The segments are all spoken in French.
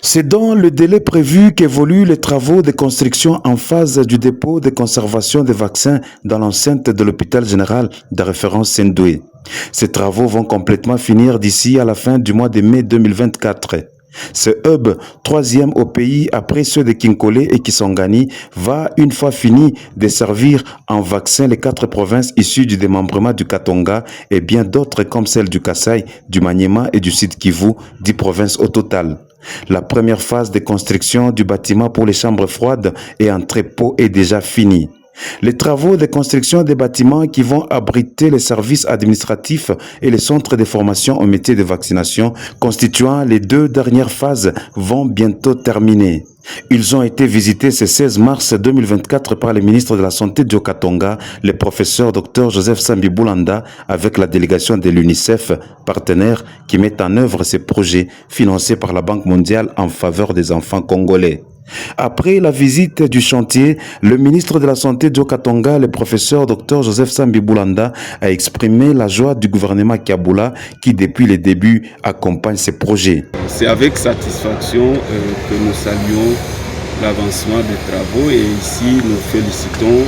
C'est dans le délai prévu qu'évoluent les travaux de construction en phase du dépôt de conservation des vaccins dans l'enceinte de l'hôpital général de référence Sendoué. Ces travaux vont complètement finir d'ici à la fin du mois de mai 2024. Ce hub, troisième au pays après ceux de Kinkole et Kisangani, va, une fois fini, desservir en vaccin les 4 provinces issues du démembrement du Katonga et bien d'autres comme celles du Kasaï, du Maniema et du Sud Kivu, 10 provinces au total. La première phase de construction du bâtiment pour les chambres froides et entrepôts est déjà finie. Les travaux de construction des bâtiments qui vont abriter les services administratifs et les centres de formation au métier de vaccination constituant les 2 dernières phases vont bientôt terminer. Ils ont été visités ce 16 mars 2024 par le ministre de la Santé du Katonga, le professeur Dr Joseph Sambi Boulanda, avec la délégation de l'UNICEF, partenaire qui met en œuvre ces projets financés par la Banque mondiale en faveur des enfants congolais. Après la visite du chantier, le ministre de la Santé du Katonga, le professeur Dr Joseph Sambi Boulanda, a exprimé la joie du gouvernement Kabula qui, depuis le début, accompagne ces projets. C'est avec satisfaction que nous saluons l'avancement des travaux et ici nous félicitons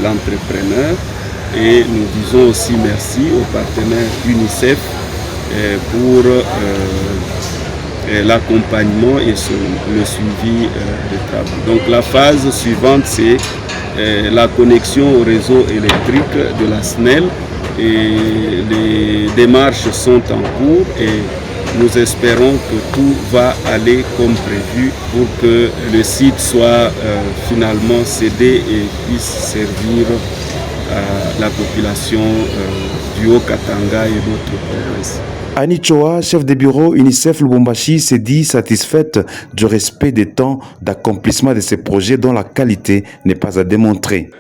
l'entrepreneur et nous disons aussi merci au partenaire UNICEF pour l'accompagnement et le suivi des travaux. Donc la phase suivante, c'est la connexion au réseau électrique de la SNEL et les démarches sont en cours et nous espérons que tout va aller comme prévu pour que le site soit finalement cédé et puisse servir à la population du Haut-Katanga et d'autres provinces. Annie Choa, chef de bureau UNICEF Lubumbashi, s'est dit satisfaite du respect des temps d'accomplissement de ces projets dont la qualité n'est pas à démontrer.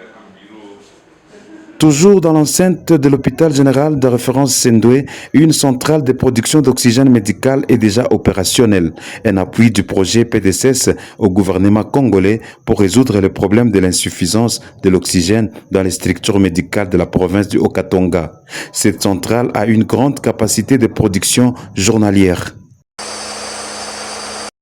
Toujours dans l'enceinte de l'hôpital général de référence Sendoué, une centrale de production d'oxygène médical est déjà opérationnelle. Un appui du projet PDCS au gouvernement congolais pour résoudre le problème de l'insuffisance de l'oxygène dans les structures médicales de la province du Haut-Katanga. Cette centrale a une grande capacité de production journalière.